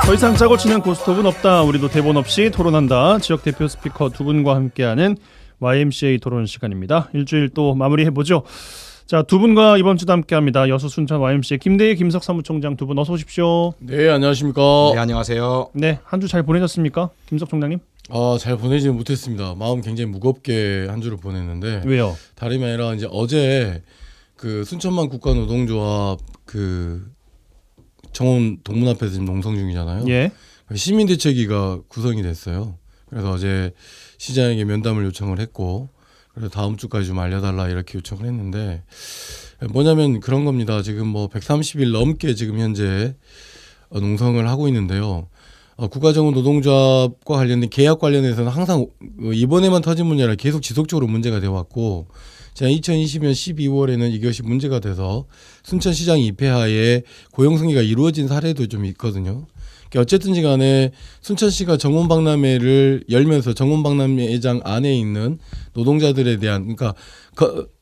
더 이상 짜고 치는 고스톱은 없다. 우리도 대본 없이 토론한다. 지역 대표 스피커 두 분과 함께하는 YMCA 토론 시간입니다. 일주일 또 마무리해보죠. 자, 두 분과 이번 주도 함께합니다. 여수 순천 YMCA 김대희 김석 사무총장 두 분 어서 오십시오. 네, 안녕하십니까. 네, 안녕하세요. 네, 한 주 잘 보내셨습니까? 김석 총장님? 잘 보내지는 못했습니다. 마음 굉장히 무겁게 한 주를 보냈는데. 왜요? 다름이 아니라 이제 어제 그 순천만 국가노동조합 그 정원 동문 앞에서 지금 농성 중이잖아요. 예. 시민대책위가 구성이 됐어요. 그래서 어제 시장에게 면담을 요청을 했고, 그래서 다음 주까지 좀 알려달라 이렇게 요청을 했는데, 뭐냐면 그런 겁니다. 지금 뭐 130일 넘게 지금 현재 농성을 하고 있는데요. 국가정원 노동조합과 관련된 계약 관련해서는 항상 이번에만 터진 문제 아니라 계속 지속적으로 문제가 되어 왔고, 제가 2020년 12월에는 이것이 문제가 돼서 순천시장 입회하에 고용승계가 이루어진 사례도 좀 있거든요. 어쨌든지 간에 순천시가 정원박람회를 열면서 정원박람회장 안에 있는 노동자들에 대한, 그러니까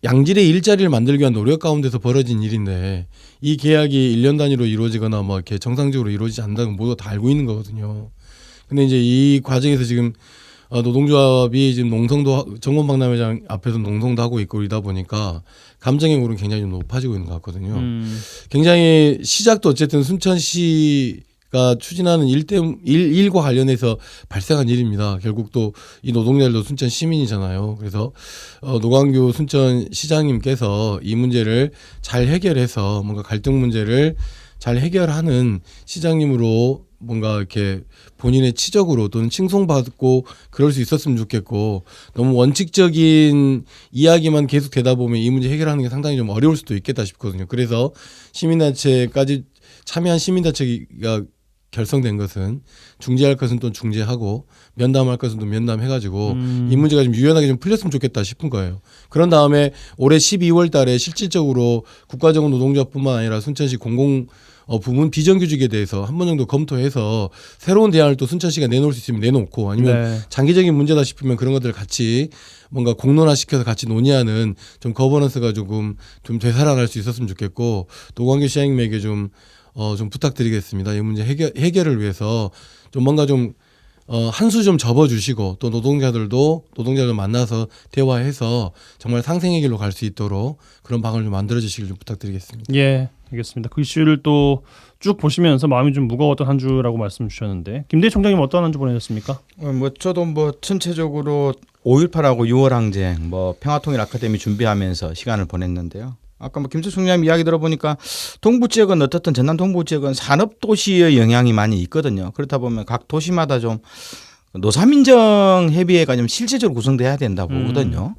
양질의 일자리를 만들기 위한 노력 가운데서 벌어진 일인데, 이 계약이 1년 단위로 이루어지거나 뭐 이렇게 정상적으로 이루어지지 않는다는 건 모두 다 알고 있는 거거든요. 근데 이제 이 과정에서 지금 노동조합이 지금 농성도 정원박람회장 앞에서 농성도 하고 있고 이러다 보니까 감정의 골은 굉장히 좀 높아지고 있는 것 같거든요. 굉장히 시작도 어쨌든 순천시가 추진하는 일과 관련해서 발생한 일입니다. 결국 또 이 노동자들도 순천 시민이잖아요. 그래서 노광규 순천 시장님께서 이 문제를 잘 해결해서 뭔가 갈등 문제를 잘 해결하는 시장님으로 뭔가 이렇게 본인의 치적으로 또는 칭송받고 그럴 수 있었으면 좋겠고, 너무 원칙적인 이야기만 계속 되다 보면 이 문제 해결하는 게 상당히 좀 어려울 수도 있겠다 싶거든요. 그래서 시민단체까지 참여한 시민단체가 결성된 것은 중재할 것은 또 중재하고 면담할 것은 또 면담해가지고 이 문제가 좀 유연하게 좀 풀렸으면 좋겠다 싶은 거예요. 그런 다음에 올해 12월 달에 실질적으로 국가정원 노동조합뿐만 아니라 순천시 부문 비정규직에 대해서 한 번 정도 검토해서 새로운 대안을 또 순천시가 내놓을 수 있으면 내놓고, 아니면 장기적인 문제다 싶으면 그런 것들을 같이 뭔가 공론화시켜서 같이 논의하는 좀 거버넌스가 좀 되살아날 수 있었으면 좋겠고, 노광규 시장님에게 좀 부탁드리겠습니다. 이 문제 해결을 위해서 좀 뭔가 좀 한 수 좀 접어주시고, 또 노동자들 만나서 대화해서 정말 상생의 길로 갈 수 있도록 그런 방을 좀 만들어주시길 좀 부탁드리겠습니다. 예, 알겠습니다. 그 이슈를 또 쭉 보시면서 마음이 좀 무거웠던 한 주라고 말씀 주셨는데, 김대희 총장님 어떤 한 주 보내셨습니까? 저도 전체적으로 5.18하고 6월 항쟁, 평화통일 아카데미 준비하면서 시간을 보냈는데요. 아까 김석 총장님 이야기 들어보니까 동부 지역은 어떻든 전남 동부 지역은 산업 도시의 영향이 많이 있거든요. 그렇다 보면 각 도시마다 좀 노사민정 협의회가 좀 실질적으로 구성돼야 된다고 보거든요.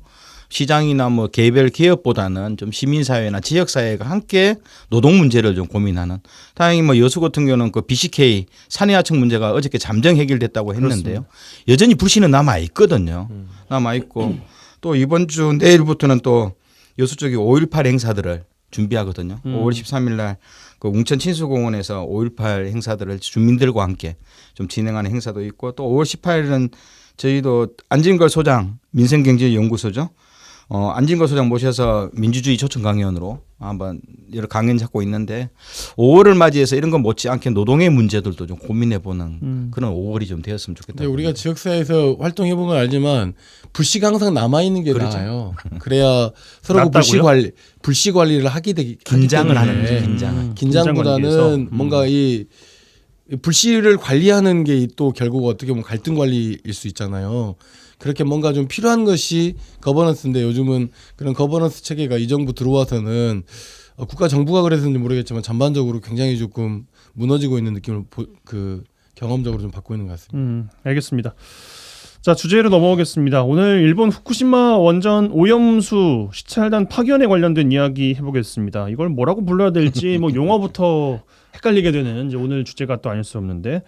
시장이나 개별 기업보다는 좀 시민사회나 지역사회가 함께 노동 문제를 좀 고민하는. 다행히 여수 같은 경우는 그 BCK 산해하청 문제가 어저께 잠정 해결됐다고 했는데요. 그렇습니다. 여전히 불씨는 남아 있거든요. 남아 있고 또 이번 주 내일부터는 또 여수 쪽이 5.18 행사들을 준비하거든요. 5월 13일 날 그 웅천 친수공원에서 5.18 행사들을 주민들과 함께 좀 진행하는 행사도 있고, 또 5월 18일은 저희도 안진걸 소장 민생경제연구소죠. 안진걸 소장 모셔서 민주주의 초청 강연으로 한번 여러 강연 잡고 있는데, 5월을 맞이해서 이런 건 못지않게 노동의 문제들도 좀 고민해보는 그런 5월이 좀 되었으면 좋겠다. 우리가 지역사회에서 활동해보면 알지만 불씨가 항상 남아있는 게 그렇죠. 나아요. 그래야 서로 불씨 관리를 하게 되기 긴장을 때문에. 하는 거죠. 긴장보다는 뭔가 이 불씨를 관리하는 게 또 결국 어떻게 보면 갈등 관리일 수 있잖아요. 그렇게 뭔가 좀 필요한 것이 거버넌스인데, 요즘은 그런 거버넌스 체계가 이 정부 들어와서는 국가 정부가 그래서인지 모르겠지만 전반적으로 굉장히 조금 무너지고 있는 느낌을 경험적으로 좀 받고 있는 것 같습니다. 알겠습니다. 자, 주제로 넘어오겠습니다. 오늘 일본 후쿠시마 원전 오염수 시찰단 파견에 관련된 이야기 해보겠습니다. 이걸 뭐라고 불러야 될지 용어부터 헷갈리게 되는 이제 오늘 주제가 또 아닐 수 없는데,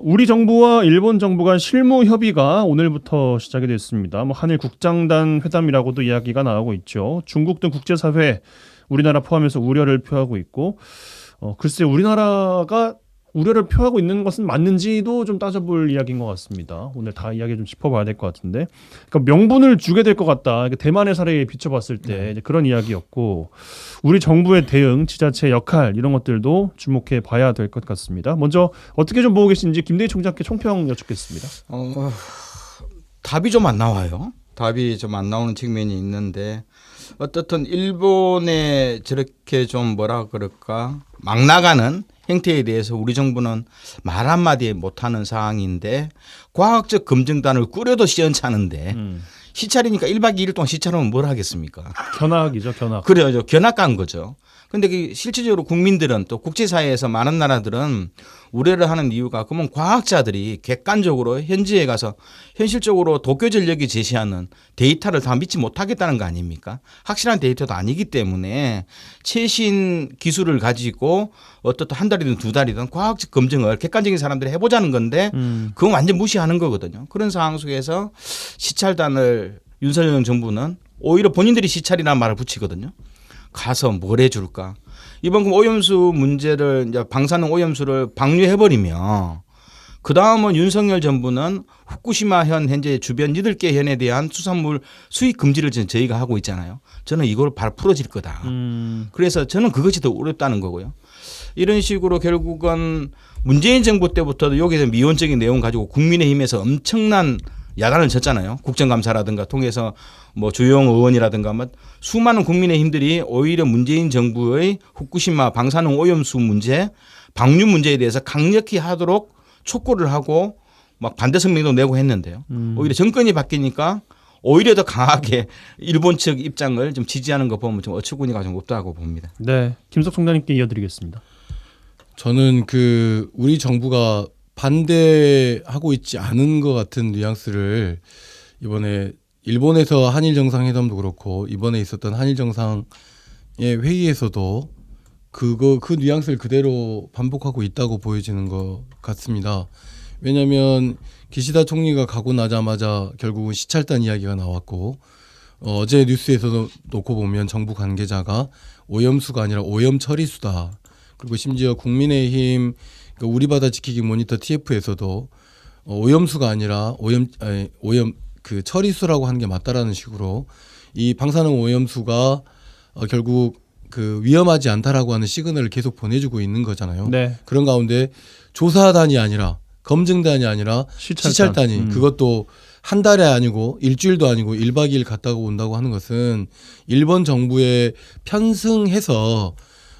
우리 정부와 일본 정부 간 실무 협의가 오늘부터 시작이 됐습니다. 한일 국장단 회담이라고도 이야기가 나오고 있죠. 중국 등 국제사회, 우리나라 포함해서 우려를 표하고 있고, 글쎄 우리나라가 우려를 표하고 있는 것은 맞는지도 좀 따져볼 이야기인 것 같습니다. 오늘 다 이야기 좀 짚어봐야 될 것 같은데, 그러니까 명분을 주게 될 것 같다. 대만의 사례에 비춰봤을 때 이제 그런 이야기였고, 우리 정부의 대응, 지자체 역할 이런 것들도 주목해 봐야 될 것 같습니다. 먼저 어떻게 좀 보고 계신지 김대희 총장께 총평 여쭙겠습니다. 답이 좀 안 나와요. 답이 좀 안 나오는 측면이 있는데 어떻든 일본에 저렇게 좀 뭐라 그럴까 막 나가는 행태에 대해서 우리 정부는 말 한마디 못하는 상황인데 과학적 검증단을 꾸려도 시원찮은데 시찰이니까 1박 2일 동안 시찰하면 뭘 하겠습니까? 견학이죠, 견학. 그래요. 견학 간 거죠. 근데 실질적으로 국민들은 또 국제사회에서 많은 나라들은 우려를 하는 이유가 그러면 과학자들이 객관적으로 현지에 가서 현실적으로 도쿄 전력이 제시하는 데이터를 다 믿지 못하겠다는 거 아닙니까? 확실한 데이터도 아니기 때문에 최신 기술을 가지고 어떻든 한 달이든 두 달이든 과학적 검증을 객관적인 사람들이 해보자는 건데 그건 완전 무시하는 거거든요. 그런 상황 속에서 시찰단을 윤석열 정부는 오히려 본인들이 시찰이라는 말을 붙이거든요. 가서 뭘 해줄까? 이번 오염수 문제를 이제 방사능 오염수를 방류해버리면 그 다음은 윤석열 정부는 후쿠시마 현 현재 주변 8개 현에 대한 수산물 수입 금지를 지금 저희가 하고 있잖아요. 저는 이걸 바로 풀어질 거다. 그래서 저는 그것이 더 어렵다는 거고요. 이런 식으로 결국은 문재인 정부 때부터도 여기서 미온적인 내용 가지고 국민의힘에서 엄청난 야단을 쳤잖아요. 국정감사라든가 통해서 뭐 주영 의원이라든가 뭐 수많은 국민의힘들이 오히려 문재인 정부의 후쿠시마 방사능 오염수 문제, 방류 문제에 대해서 강력히 하도록 촉구를 하고 막 반대 성명도 내고 했는데요. 오히려 정권이 바뀌니까 오히려 더 강하게 일본 측 입장을 좀 지지하는 거 보면 좀 어처구니가 좀 없다고 봅니다. 네, 김석 총장님께 이어드리겠습니다. 저는 우리 정부가 반대하고 있지 않은 것 같은 뉘앙스를 이번에 일본에서 한일 정상회담도 그렇고 이번에 있었던 한일 정상의 회의에서도 그 뉘앙스를 그대로 반복하고 있다고 보여지는 것 같습니다. 왜냐하면 기시다 총리가 가고 나자마자 결국은 시찰단 이야기가 나왔고 어제 뉴스에서도 놓고 보면 정부 관계자가 오염수가 아니라 오염 처리수다. 그리고 심지어 국민의힘 우리 바다 지키기 모니터 TF에서도 오염수가 아니라 오염 그 처리수라고 하는 게 맞다라는 식으로 이 방사능 오염수가 결국 위험하지 않다라고 하는 시그널을 계속 보내주고 있는 거잖아요. 네. 그런 가운데 조사단이 아니라 검증단이 아니라 시찰단이 그것도 한 달에 아니고 일주일도 아니고 1박 2일 갔다가 온다고 하는 것은 일본 정부에 편승해서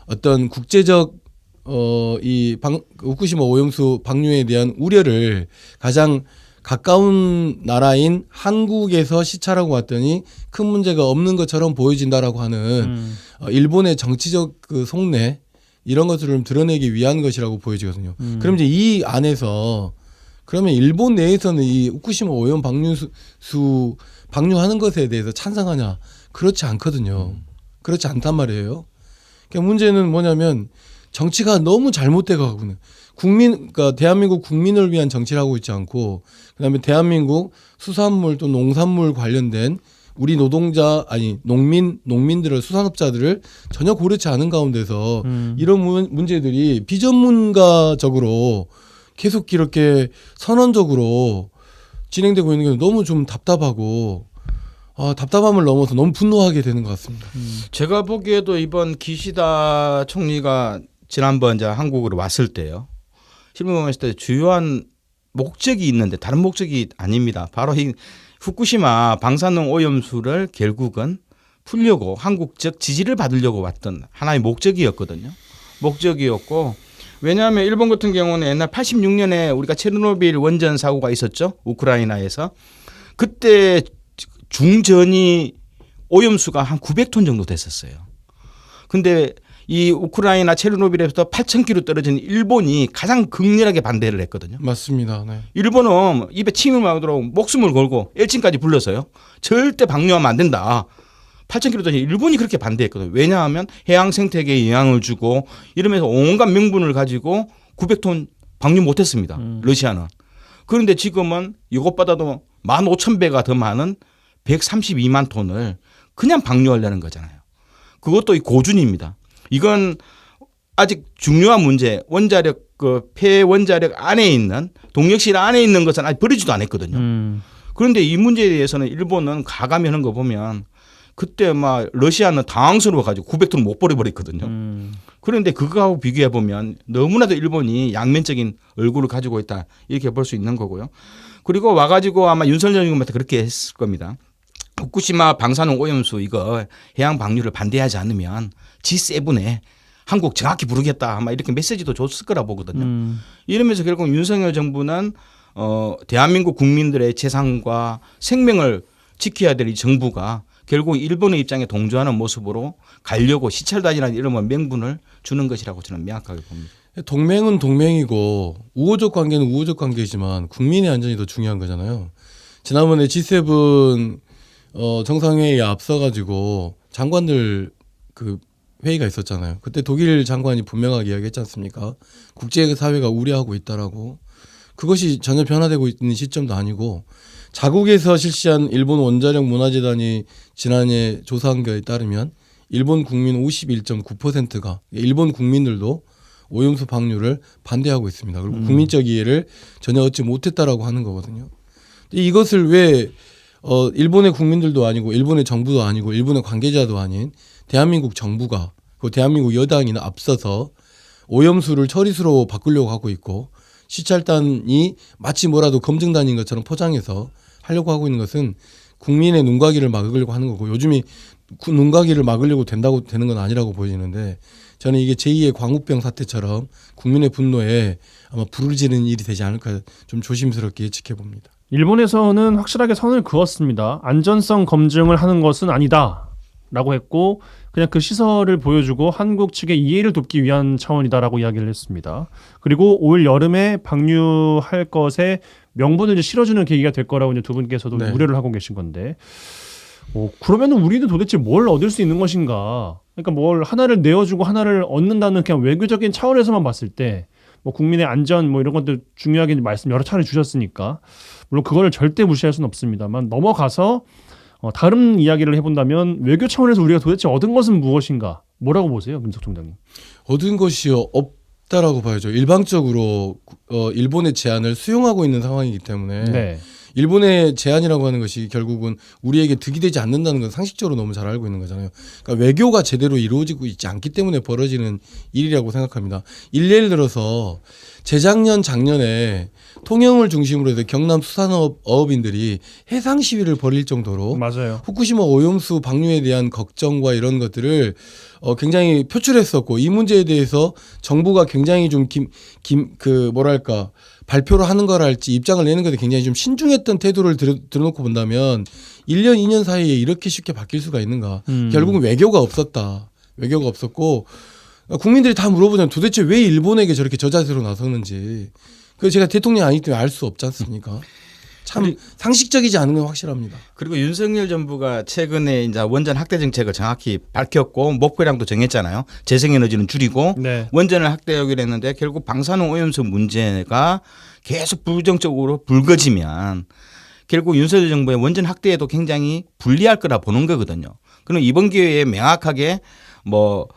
어떤 국제적 후쿠시마 오염수 방류에 대한 우려를 가장 가까운 나라인 한국에서 시찰하고 왔더니 큰 문제가 없는 것처럼 보여진다라고 하는 일본의 정치적 속내 이런 것들을 좀 드러내기 위한 것이라고 보여지거든요. 그럼 이제 이 안에서 그러면 일본 내에서는 이 후쿠시마 오염 방류수 방류하는 것에 대해서 찬성하냐? 그렇지 않거든요. 그렇지 않단 말이에요. 그러니까 문제는 뭐냐면 정치가 너무 잘못돼 가고는 그러니까 대한민국 국민을 위한 정치를 하고 있지 않고 그다음에 대한민국 수산물 또 농산물 관련된 우리 노동자 농민들을 수산업자들을 전혀 고려치 않은 가운데서 이런 문제들이 비전문가적으로 계속 이렇게 선언적으로 진행되고 있는 게 너무 좀 답답하고 답답함을 넘어서 너무 분노하게 되는 것 같습니다. 제가 보기에도 이번 기시다 총리가 지난번 이제 한국으로 왔을 때요. 실무에 왔을 때 주요한 목적이 있는데 다른 목적이 아닙니다. 바로 이 후쿠시마 방사능 오염수를 결국은 풀려고 한국적 지지를 받으려고 왔던 하나의 목적이었거든요. 목적이었고 왜냐하면 일본 같은 경우는 옛날 86년에 우리가 체르노빌 원전 사고가 있었죠. 우크라이나에서. 그때 중전이 오염수가 한 900톤 정도 됐었어요. 근데 이 우크라이나 체르노빌에서 8,000km 떨어진 일본이 가장 극렬하게 반대를 했거든요. 맞습니다. 네. 일본은 입에 침을 막도록 목숨을 걸고 엘친까지 불러서요. 절대 방류하면 안 된다. 8,000km 일본이 그렇게 반대했거든요. 왜냐하면 해양 생태계에 영향을 주고 이러면서 온갖 명분을 가지고 900톤 방류 못했습니다. 러시아는. 그런데 지금은 이것보다도 15,000배가 더 많은 132만 톤을 그냥 방류하려는 거잖아요. 그것도 고준입니다. 이건 아직 중요한 문제, 원자력 그 폐원자력 안에 있는 동력실 안에 있는 것은 아직 버리지도 않았거든요. 그런데 이 문제에 대해서는 일본은 가감히 하는 거 보면 그때 막 러시아는 당황스러워 가지고 900톤 못 버려버렸거든요. 그런데 그거하고 비교해 보면 너무나도 일본이 양면적인 얼굴을 가지고 있다 이렇게 볼 수 있는 거고요. 그리고 와가지고 아마 윤석열 정부한테 그렇게 했을 겁니다. 후쿠시마 방사능 오염수 이거 해양 방류를 반대하지 않으면 G7에 한국 정확히 부르겠다 아마 이렇게 메시지도 줬을 거라 보거든요. 이러면서 결국 윤석열 정부는 대한민국 국민들의 재산과 생명을 지켜야 될 이 정부가 결국 일본의 입장에 동조하는 모습으로 가려고 시찰단이라는 이름의 명분을 주는 것이라고 저는 명확하게 봅니다. 동맹은 동맹이고 우호적 관계는 우호적 관계이지만 국민의 안전이 더 중요한 거잖아요. 지난번에 G7 정상회의에 앞서가지고 장관들 그 회의가 있었잖아요. 그때 독일 장관이 분명하게 이야기했지 않습니까? 국제사회가 우려하고 있다라고. 그것이 전혀 변화되고 있는 시점도 아니고 자국에서 실시한 일본 원자력 문화재단이 지난해 조사한 것에 따르면 일본 국민 51.9%가 일본 국민들도 오염수 방류를 반대하고 있습니다. 그리고 국민적 이해를 전혀 얻지 못했다라고 하는 거거든요. 이것을 왜 일본의 국민들도 아니고 일본의 정부도 아니고 일본의 관계자도 아닌 대한민국 정부가 그 대한민국 여당이나 앞서서 오염수를 처리수로 바꾸려고 하고 있고 시찰단이 마치 뭐라도 검증단인 것처럼 포장해서 하려고 하고 있는 것은 국민의 눈가기를 막으려고 하는 거고 요즘이 눈가기를 막으려고 되는 건 아니라고 보이는데 저는 이게 제2의 광우병 사태처럼 국민의 분노에 아마 불을 지르는 일이 되지 않을까 좀 조심스럽게 예측해 봅니다. 일본에서는 확실하게 선을 그었습니다. 안전성 검증을 하는 것은 아니다라고 했고 그냥 그 시설을 보여주고 한국 측의 이해를 돕기 위한 차원이다라고 이야기를 했습니다. 그리고 올 여름에 방류할 것에 명분을 이제 실어주는 계기가 될 거라고 이제 두 분께서도 네. 우려를 하고 계신 건데, 그러면은 우리는 도대체 뭘 얻을 수 있는 것인가? 그러니까 뭘 하나를 내어주고 하나를 얻는다는 그냥 외교적인 차원에서만 봤을 때, 뭐 국민의 안전 뭐 이런 것들 중요하게 말씀 여러 차례 주셨으니까 물론 그거를 절대 무시할 수는 없습니다만 넘어가서 다른 이야기를 해본다면 외교 차원에서 우리가 도대체 얻은 것은 무엇인가? 뭐라고 보세요, 김석 총장님? 얻은 것이요 없다라고 봐야죠. 일방적으로 일본의 제안을 수용하고 있는 상황이기 때문에 네. 일본의 제안이라고 하는 것이 결국은 우리에게 득이 되지 않는다는 건 상식적으로 너무 잘 알고 있는 거잖아요. 그러니까 외교가 제대로 이루어지고 있지 않기 때문에 벌어지는 일이라고 생각합니다. 예를 들어서 재작년 작년에 통영을 중심으로 해서 경남 수산업 어업인들이 해상 시위를 벌일 정도로 맞아요. 후쿠시마 오염수 방류에 대한 걱정과 이런 것들을 굉장히 표출했었고 이 문제에 대해서 정부가 굉장히 좀 발표를 하는 거랄지 입장을 내는 것에 굉장히 좀 신중했던 태도를 들어놓고 본다면 1년 2년 사이에 이렇게 쉽게 바뀔 수가 있는가. 결국은 외교가 없었다. 외교가 없었고 국민들이 다 물어보자면 도대체 왜 일본에게 저렇게 저자세로 나섰는지 그 제가 대통령이 아니기 때문에 알 수 없지 않습니까? 참 상식적이지 않은 건 확실합니다. 그리고 윤석열 정부가 최근에 이제 원전 확대 정책을 정확히 밝혔고 목표량도 정했잖아요. 재생에너지는 줄이고 네. 원전을 확대하기로 했는데 결국 방사능 오염수 문제가 계속 부정적으로 불거지면 결국 윤석열 정부의 원전 확대에도 굉장히 불리할 거라 보는 거거든요. 그럼 이번 기회에 명확하게 뭐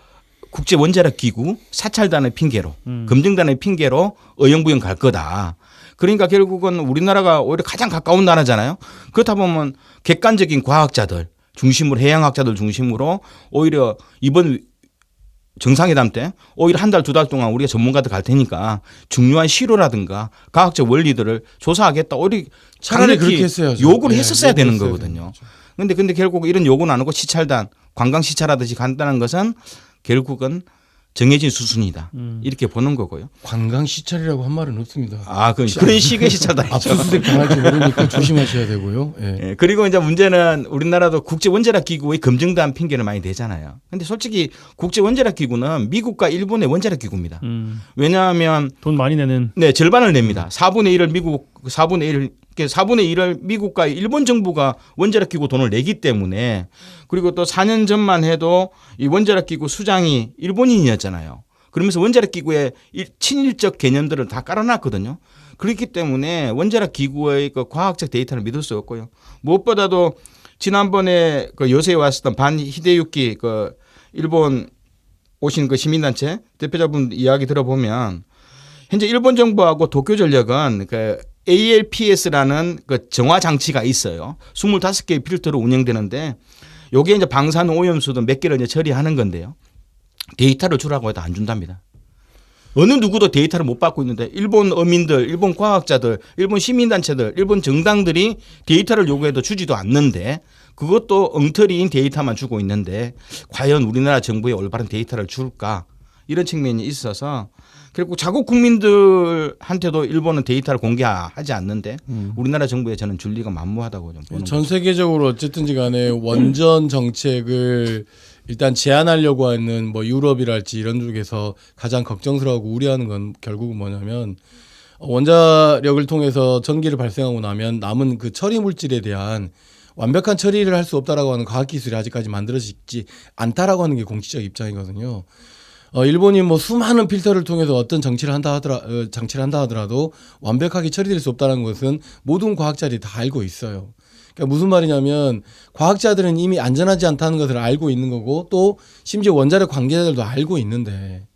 국제 원자력 기구 사찰단의 핑계로 검증단의 핑계로 어영부영 갈 거다. 그러니까 결국은 우리나라가 오히려 가장 가까운 나라잖아요. 그렇다 보면 객관적인 과학자들 중심으로 해양학자들 중심으로 오히려 이번 정상회담 때 오히려 한 달, 두 달 동안 우리가 전문가들 갈 테니까 중요한 실효라든가 과학적 원리들을 조사하겠다. 오히려 차라리 그렇게 했어야죠. 요구를 네, 했었어야 되는 했어야 거거든요. 근데 결국 이런 요구는 안 하고 시찰단, 관광 시찰하듯이 간다는 것은 결국은 정해진 수순이다. 이렇게 보는 거고요. 관광 시찰이라고 한 말은 없습니다. 그런 식의 시찰단이죠. 압수수색 당할지 모르니까 조심하셔야 되고요. 예. 예, 그리고 이제 문제는 우리나라도 국제 원자력 기구의 검증단 핑계를 많이 대잖아요. 근데 솔직히 국제 원자력 기구는 미국과 일본의 원자력 기구입니다. 왜냐하면 돈 많이 내는. 네, 절반을 냅니다. 4분의 1을 미국, 4분의 1을 미국과 일본 정부가 원자력 기구 돈을 내기 때문에 그리고 또 4년 전만 해도 이 원자력 기구 수장이 일본인이었잖아요. 그러면서 원자력 기구의 친일적 개념들을 다 깔아놨거든요. 그렇기 때문에 원자력 기구의 그 과학적 데이터를 믿을 수 없고요. 무엇보다도 지난번에 그 요새에 왔었던 반 히데유키 그 일본 오신 그 시민단체 대표자분 이야기 들어보면 현재 일본 정부하고 도쿄전력은 그 ALPS라는 그 정화 장치가 있어요. 25개의 필터로 운영되는데 요게 이제 방사능 오염수도 몇 개를 이제 처리하는 건데요. 데이터를 주라고 해도 안 준답니다. 어느 누구도 데이터를 못 받고 있는데 일본 어민들, 일본 과학자들, 일본 시민단체들, 일본 정당들이 데이터를 요구해도 주지도 않는데 그것도 엉터리인 데이터만 주고 있는데 과연 우리나라 정부에 올바른 데이터를 줄까 이런 측면이 있어서 그리고 자국 국민들한테도 일본은 데이터를 공개하지 않는데 우리나라 정부에 저는 줄 리가 만무하다고 좀 보는 전 거죠. 세계적으로 어쨌든지 간에 원전 정책을 일단 제한하려고 하는 뭐 유럽이랄지 이런 쪽에서 가장 걱정스러워하고 우려하는 건 결국은 뭐냐면 원자력을 통해서 전기를 발생하고 나면 남은 그 처리 물질에 대한 완벽한 처리를 할 수 없다라고 하는 과학기술이 아직까지 만들어지지 않다라고 하는 게 공식적 입장이거든요. 일본이 뭐 수많은 필터를 통해서 어떤 장치를 한다 하더라도 완벽하게 처리될 수 없다는 것은 모든 과학자들이 다 알고 있어요. 그러니까 무슨 말이냐면 과학자들은 이미 안전하지 않다는 것을 알고 있는 거고 또 심지어 원자력 관계자들도 알고 있는데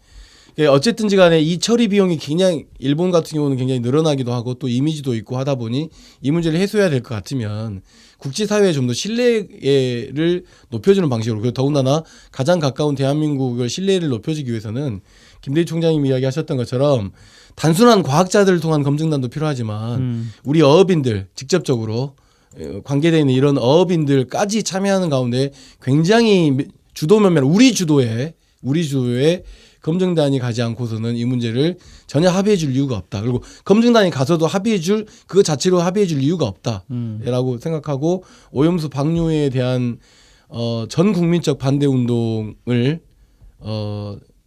어쨌든지 간에 이 처리 비용이 굉장히 일본 같은 경우는 굉장히 늘어나기도 하고 또 이미지도 있고 하다 보니 이 문제를 해소해야 될 것 같으면 국제사회에 좀 더 신뢰를 높여주는 방식으로 그리고 더군다나 가장 가까운 대한민국을 신뢰를 높여주기 위해서는 김대희 총장님이 이야기하셨던 것처럼 단순한 과학자들을 통한 검증단도 필요하지만 우리 어업인들 직접적으로 관계되어 있는 이런 어업인들까지 참여하는 가운데 굉장히 주도면밀 우리 주도에 검증단이 가지 않고서는 이 문제를 전혀 합의해 줄 이유가 없다. 그리고 검증단이 가서도 그거 자체로 합의해 줄 이유가 없다라고 생각하고 오염수 방류에 대한 전 국민적 반대 운동을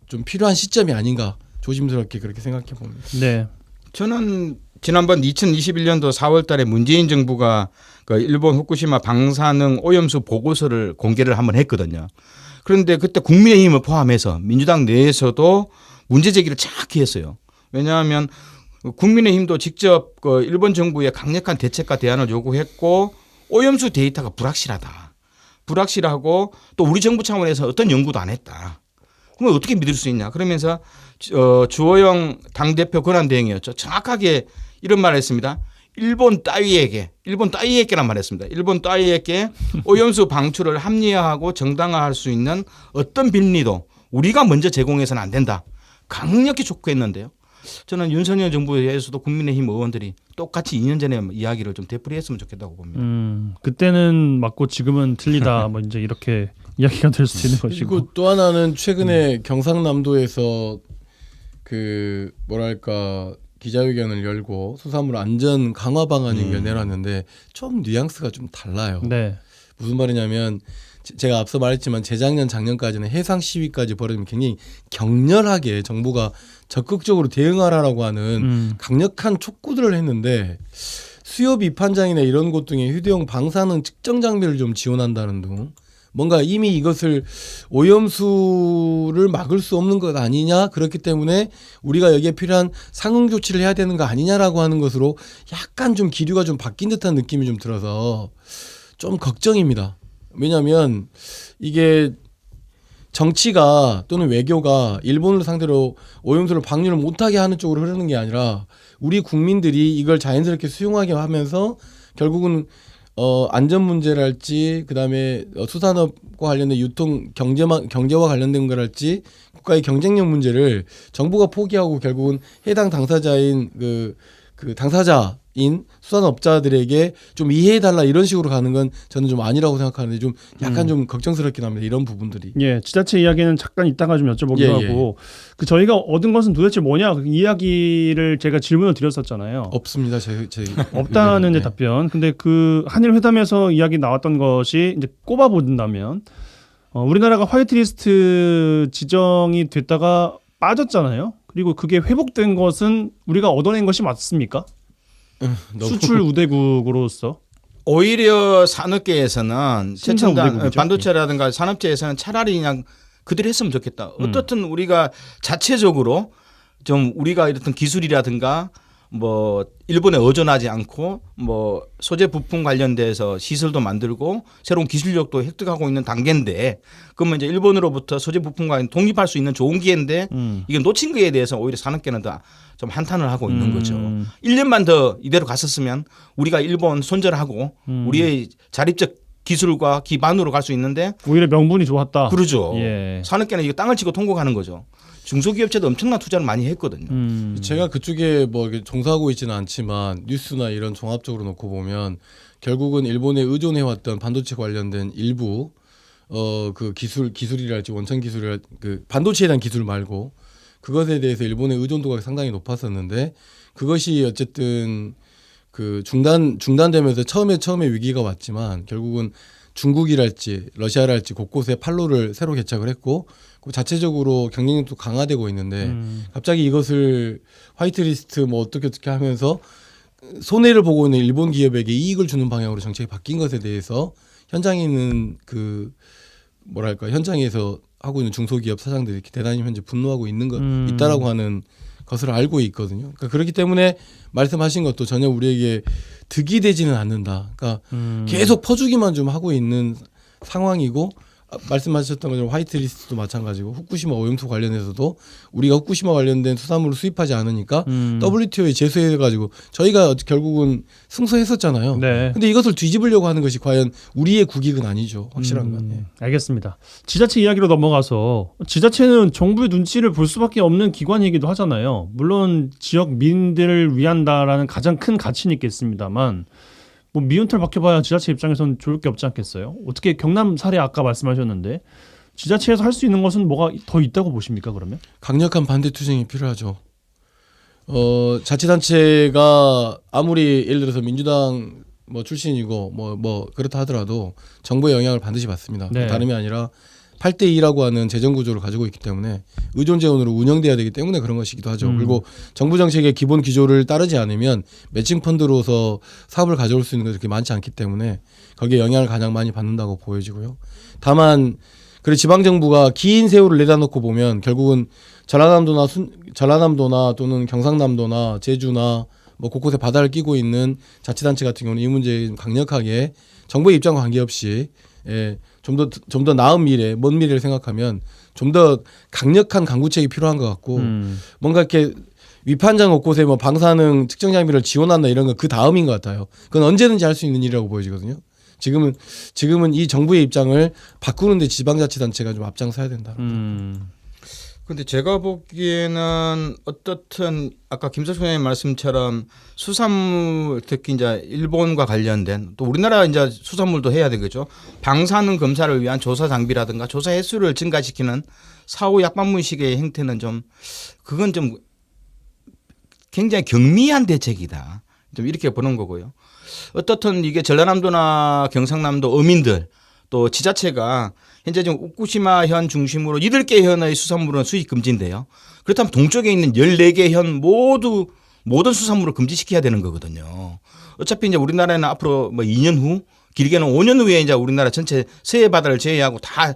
좀 필요한 시점이 아닌가 조심스럽게 그렇게 생각해 봅니다. 네. 저는 지난번 2021년도 4월 달에 문재인 정부가 그 일본 후쿠시마 방사능 오염수 보고서를 공개를 한번 했거든요. 그런데 그때 국민의힘을 포함해서 민주당 내에서도 문제 제기를 정확히 했어요. 왜냐하면 국민의힘도 직접 그 일본 정부의 강력한 대책과 대안을 요구했고 오염수 데이터가 불확실하고 또 우리 정부 차원에서 어떤 연구도 안 했다. 그러면 어떻게 믿을 수 있냐. 그러면서 주호영 당대표 권한대행이었죠. 정확하게 이런 말을 했습니다. 일본 따위에게란 말했습니다. 일본 따위에게 오염수 방출을 합리화하고 정당화할 수 있는 어떤 빌미도 우리가 먼저 제공해서는 안 된다. 강력히 촉구했는데요. 저는 윤석열 정부에서도 국민의힘 의원들이 똑같이 2년 전에 이야기를 좀 되풀이했으면 좋겠다고 봅니다. 그때는 맞고 지금은 틀리다. 뭐 이제 이렇게 이야기가 될 수도 있는 것이고. 그리고 또 하나는 최근에 경상남도에서 그 뭐랄까 기자회견을 열고 수산물 안전 강화 방안을 내놨는데 좀 뉘앙스가 좀 달라요. 네. 무슨 말이냐면 제가 앞서 말했지만 재작년 작년까지는 해상 시위까지 벌어지면 굉장히 격렬하게 정부가 적극적으로 대응하라고 하는 강력한 촉구들을 했는데 수요 비판장이나 이런 곳 등에 휴대용 방사능 측정 장비를 좀 지원한다는 등 뭔가 이미 이것을 오염수를 막을 수 없는 것 아니냐 그렇기 때문에 우리가 여기에 필요한 상응 조치를 해야 되는 거 아니냐라고 하는 것으로 약간 좀 기류가 좀 바뀐 듯한 느낌이 좀 들어서 좀 걱정입니다. 왜냐하면 이게 정치가 또는 외교가 일본을 상대로 오염수를 방류를 못하게 하는 쪽으로 흐르는 게 아니라 우리 국민들이 이걸 자연스럽게 수용하게 하면서 결국은 안전 문제랄지 그다음에 수산업과 관련된 유통 경제와 관련된 거랄지 국가의 경쟁력 문제를 정부가 포기하고 결국은 해당 당사자인 그 당사자인 수산업자들에게 좀 이해해달라 이런 식으로 가는 건 저는 좀 아니라고 생각하는데 좀 약간 좀 걱정스럽긴 합니다. 이런 부분들이. 예, 지자체 이야기는 잠깐 이따가 좀 여쭤보기로 하고 그 저희가 얻은 것은 도대체 뭐냐 그 이야기를 제가 질문을 드렸었잖아요. 없습니다. 없다는 이제 답변. 근데 그 한일 회담에서 이야기 나왔던 것이 이제 꼽아본다면 우리나라가 화이트리스트 지정이 됐다가 빠졌잖아요. 그리고 그게 회복된 것은 우리가 얻어낸 것이 맞습니까? 수출 우대국으로서 오히려 산업계에서는 우대국이죠. 반도체라든가 산업재에서는 차라리 그냥 그대로 했으면 좋겠다. 어떻든 우리가 자체적으로 좀 우리가 이렇던 기술이라든가 뭐 일본에 의존하지 않고 뭐 소재 부품 관련돼서 시설도 만들고 새로운 기술력도 획득하고 있는 단계인데 그러면 이제 일본으로부터 소재 부품과 독립할 수 있는 좋은 기회인데 이게 놓친 거에 대해서 오히려 산업계는 더 좀 한탄을 하고 있는 거죠. 1년만 더 이대로 갔었으면 우리가 일본 손절하고 우리의 자립적 기술과 기반으로 갈 수 있는데 오히려 명분이 좋았다. 그러죠. 예. 산업계는 이거 땅을 치고 통곡하는 거죠. 중소기업체도 엄청난 투자를 많이 했거든요. 제가 그쪽에 뭐 이렇게 종사하고 있지는 않지만 뉴스나 이런 종합적으로 놓고 보면 결국은 일본에 의존해왔던 반도체 관련된 일부 그 기술이랄지 원천 기술이랄 그 반도체에 대한 기술 말고 그것에 대해서 일본의 의존도가 상당히 높았었는데 그것이 어쨌든 그 중단되면서 처음에 위기가 왔지만 결국은 중국이랄지 러시아랄지 곳곳에 판로를 새로 개척을 했고 그 자체적으로 경쟁력도 강화되고 있는데 갑자기 이것을 화이트리스트 뭐 어떻게 하면서 손해를 보고 있는 일본 기업에게 이익을 주는 방향으로 정책이 바뀐 것에 대해서 현장에 있는 그 뭐랄까 현장에서 하고 있는 중소기업 사장들이 대단히 현재 분노하고 있다라고 하는 것을 알고 있거든요. 그러니까 그렇기 때문에 말씀하신 것도 전혀 우리에게 득이 되지는 않는다. 그러니까 계속 퍼주기만 좀 하고 있는 상황이고 말씀하셨던 것처럼 화이트리스트도 마찬가지고 후쿠시마 오염수 관련해서도 우리가 후쿠시마 관련된 수산물을 수입하지 않으니까 WTO에 제소해가지고 저희가 결국은 승소했었잖아요. 네. 근데 이것을 뒤집으려고 하는 것이 과연 우리의 국익은 아니죠. 확실한 건. 네. 알겠습니다. 지자체 이야기로 넘어가서 지자체는 정부의 눈치를 볼 수밖에 없는 기관이기도 하잖아요. 물론 지역 민들을 위한다라는 가장 큰 가치는 있겠습니다만 뭐 미운털 박혀봐야 지자체 입장에서는 좋을 게 없지 않겠어요? 어떻게 경남 사례 아까 말씀하셨는데 지자체에서 할 수 있는 것은 뭐가 더 있다고 보십니까 그러면? 강력한 반대 투쟁이 필요하죠. 자치단체가 아무리 예를 들어서 민주당 뭐 출신이고 뭐 그렇다 하더라도 정부의 영향을 반드시 받습니다. 네. 다름이 아니라 8대2라고 하는 재정 구조를 가지고 있기 때문에 의존 재원으로 운영돼야 되기 때문에 그런 것이기도 하죠. 그리고 정부 정책의 기본 기조를 따르지 않으면 매칭 펀드로서 사업을 가져올 수 있는 것이 그렇게 많지 않기 때문에 거기에 영향을 가장 많이 받는다고 보여지고요. 다만 그리고 지방 정부가 긴 세월을 내다 놓고 보면 결국은 전라남도나 또는 경상남도나 제주나 뭐 곳곳에 바다를 끼고 있는 자치단체 같은 경우는 이 문제에 좀 강력하게 정부의 입장과 관계없이 좀 더 나은 미래, 먼 미래를 생각하면 좀 더 강력한 강구책이 필요한 것 같고 뭔가 이렇게 위판장 곳곳에 뭐 방사능 측정 장비를 지원한다 이런 건 그 다음인 것 같아요. 그건 언제든지 할 수 있는 일이라고 보여지거든요. 지금은 이 정부의 입장을 바꾸는데 지방자치단체가 좀 앞장서야 된다. 근데 제가 보기에는 어떻든 아까 김석준 의원님 말씀처럼 수산물 특히 이제 일본과 관련된 또 우리나라 이제 수산물도 해야 되겠죠. 방사능 검사를 위한 조사 장비라든가 조사 횟수를 증가시키는 사후 약방문식의 행태는 좀 그건 좀 굉장히 경미한 대책이다. 좀 이렇게 보는 거고요. 어떻든 이게 전라남도나 경상남도 어민들 또 지자체가 현재 지금 후쿠시마 현 중심으로 8개 현의 수산물은 수입 금지인데요. 그렇다면 동쪽에 있는 14개 현 모든 수산물을 금지시켜야 되는 거거든요. 어차피 이제 우리나라는 앞으로 뭐 2년 후, 길게는 5년 후에 이제 우리나라 전체 서해 바다를 제외하고 다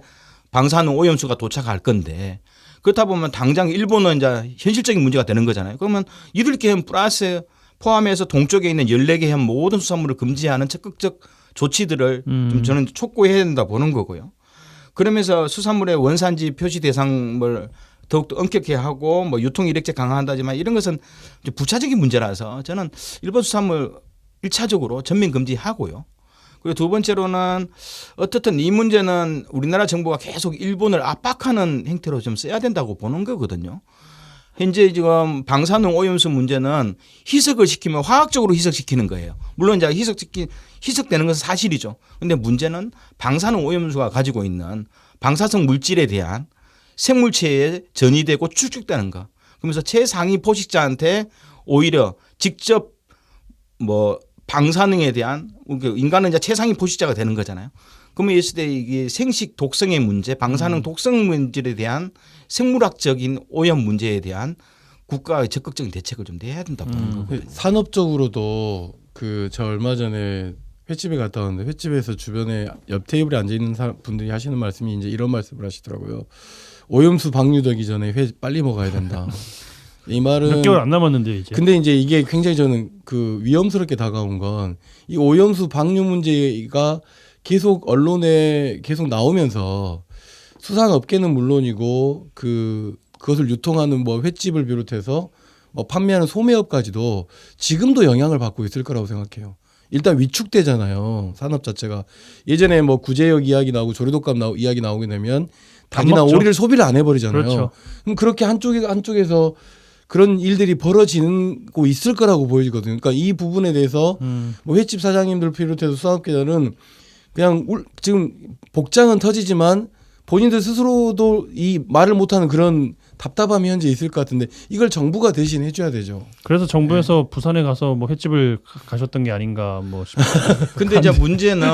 방사능 오염수가 도착할 건데 그렇다 보면 당장 일본은 이제 현실적인 문제가 되는 거잖아요. 그러면 8개 현 플러스 포함해서 동쪽에 있는 14개 현 모든 수산물을 금지하는 적극적 조치들을 좀 저는 촉구해야 된다 보는 거고요. 그러면서 수산물의 원산지 표시 대상을 더욱더 엄격히 하고 뭐 유통 이력제 강화한다지만 이런 것은 부차적인 문제라서 저는 일본 수산물 1차적으로 전면 금지하고요. 그리고 두 번째로는 어떻든 이 문제는 우리나라 정부가 계속 일본을 압박하는 행태로 좀 써야 된다고 보는 거거든요. 현재 지금 방사능 오염수 문제는 희석을 시키면 화학적으로 희석시키는 거예요. 물론 이제 희석되는 것은 사실이죠. 그런데 문제는 방사능 오염수가 가지고 있는 방사성 물질에 대한 생물체에 전이되고 축적되는 거. 그러면서 최상위 포식자한테 오히려 직접 뭐 방사능에 대한 인간은 이제 최상위 포식자가 되는 거잖아요. 그러면 있을 때 이게 생식 독성의 문제, 방사능 독성 문제에 대한 생물학적인 오염 문제에 대한 국가의 적극적인 대책을 좀 내야 된다고 보는 거거든요. 산업적으로도 저 얼마 전에 횟집에 갔다 왔는데 횟집에서 주변에 옆 테이블에 앉아 있는 분들이 하시는 말씀이 이제 이런 말씀을 하시더라고요. 오염수 방류되기 전에 회 빨리 먹어야 된다. 이 말은 몇 개월 안 남았는데 이제. 근데 이제 이게 굉장히 저는 그 위험스럽게 다가온 건 이 오염수 방류 문제가 계속 언론에 계속 나오면서 수산업계는 물론이고 그것을 유통하는 뭐 횟집을 비롯해서 뭐 판매하는 소매업까지도 지금도 영향을 받고 있을 거라고 생각해요. 일단 위축되잖아요. 산업 자체가. 예전에 뭐 구제역 이야기 나오고 조류독감 이야기 나오게 되면 닭이나 먹죠. 오리를 소비를 안 해버리잖아요. 그렇죠. 그럼 그렇게 한쪽에서 그런 일들이 벌어지고 있을 거라고 보이거든요. 그러니까 이 부분에 대해서 뭐 횟집 사장님들 비롯해서 수산업계자는 그냥 지금 복장은 터지지만 본인들 스스로도 이 말을 못하는 그런 답답함이 현재 있을 것 같은데 이걸 정부가 대신 해줘야 되죠. 그래서 정부에서 부산에 가서 뭐 횟집을 가셨던 게 아닌가 뭐 싶습니다. 근데 이제 문제는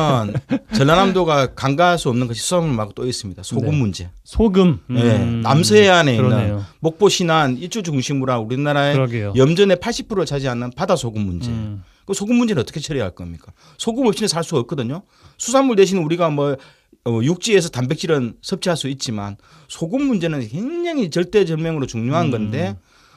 전라남도가 간과할 수 없는 것이 수산물 말고 또 있습니다. 소금 네. 문제. 소금. 네. 남서해안에 그러네요. 있는 목포 신안 이주 중심으로 한 우리나라의 그러게요. 염전의 80%를 차지하는 바다 소금 문제. 음. 그 소금 문제는 어떻게 처리할 겁니까? 소금 없이는 살 수가 없거든요. 수산물 대신 우리가 뭐 육지에서 단백질은 섭취할 수 있지만 소금 문제는 굉장히 절대절명으로 중요한 건데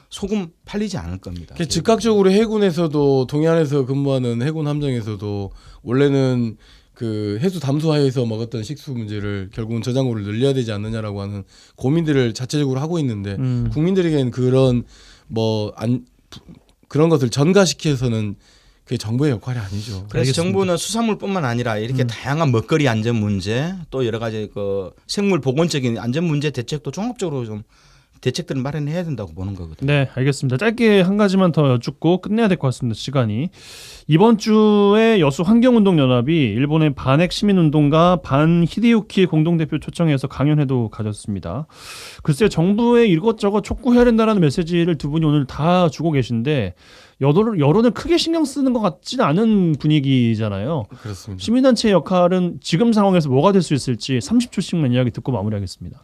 소금 팔리지 않을 겁니다. 즉각적으로 해군에서도 동해안에서 근무하는 해군 함정에서도 원래는 그 해수 담수하에서 먹었던 식수 문제를 결국은 저장고를 늘려야 되지 않느냐라고 하는 고민들을 자체적으로 하고 있는데 국민들에게는 그런 그런 것을 전가시켜서는 그게 정부의 역할이 아니죠. 그래서 알겠습니다. 정부는 수산물뿐만 아니라 이렇게 다양한 먹거리 안전 문제 또 여러 가지 그 생물 보건적인 안전 문제 대책도 종합적으로 좀 대책들을 마련해야 된다고 보는 거거든요. 네, 알겠습니다. 짧게 한 가지만 더 여쭙고 끝내야 될 것 같습니다. 시간이. 이번 주에 여수 환경운동연합이 일본의 반핵 시민운동가 반 히데유키 공동대표 초청해서 강연회도 가졌습니다. 글쎄요, 정부에 이것저것 촉구해야 된다는 메시지를 두 분이 오늘 다 주고 계신데 여론을 크게 신경 쓰는 것 같지는 않은 분위기잖아요. 그렇습니다. 시민단체의 역할은 지금 상황에서 뭐가 될 수 있을지 30초씩만 이야기 듣고 마무리하겠습니다.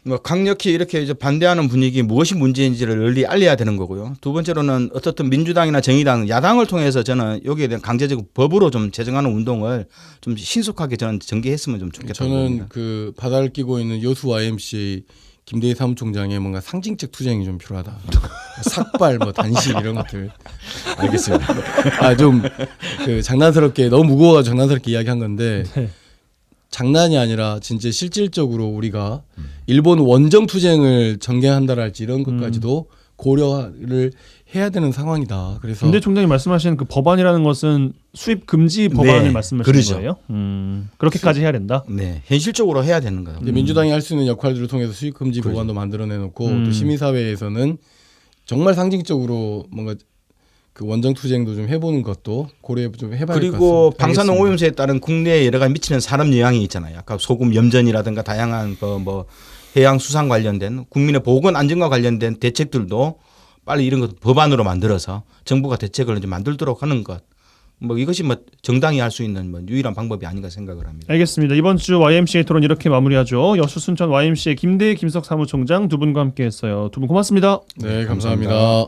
뭐 강력히 이렇게 이제 반대하는 분위기 무엇이 문제인지를 널리 알려야 되는 거고요. 두 번째로는 어떻든 민주당이나 정의당 야당을 통해서 저는 여기에 대한 강제적 법으로 좀 제정하는 운동을 좀 신속하게 저는 전개했으면 좀 좋겠다고 저는 봅니다. 그 바다를 끼고 있는 여수 YMCA 김대희 사무총장의 뭔가 상징적 투쟁이 좀 필요하다. 삭발, 뭐 단식 이런 것들. 알겠습니다. 좀 그 장난스럽게 너무 무거워가지고 장난스럽게 이야기한 건데 네. 장난이 아니라 진짜 실질적으로 우리가 일본 원정 투쟁을 전개한다랄지 이런 것까지도 고려를 해야 되는 상황이다. 그래서 김대 총장이 말씀하시는 그 법안이라는 것은 수입 금지 법안을 네, 말씀하시는 그러죠. 거예요? 그렇게까지 해야 된다. 네, 현실적으로 해야 되는 거예요. 이제 민주당이 할 수 있는 역할들을 통해서 수입 금지 법안도 만들어내놓고 또 시민사회에서는 정말 상징적으로 뭔가 그 원정 투쟁도 좀 해보는 것도 고려 좀 해봐야 될 것 같습니다. 그리고 방사능 알겠습니다. 오염수에 따른 국내에 여러 가지 미치는 산업 영향이 있잖아요. 아까 소금 염전이라든가 다양한 뭐 해양 수산 관련된 국민의 보건 안전과 관련된 대책들도 빨리 이런 것 법안으로 만들어서 정부가 대책을 이제 만들도록 하는 것. 뭐 이것이 뭐 정당이 할 수 있는 뭐 유일한 방법이 아닌가 생각을 합니다. 알겠습니다. 이번 주 YMCA 토론 이렇게 마무리하죠. 여수 순천 YMCA 김대희 김석 사무총장 두 분과 함께했어요. 두 분 고맙습니다. 네, 감사합니다.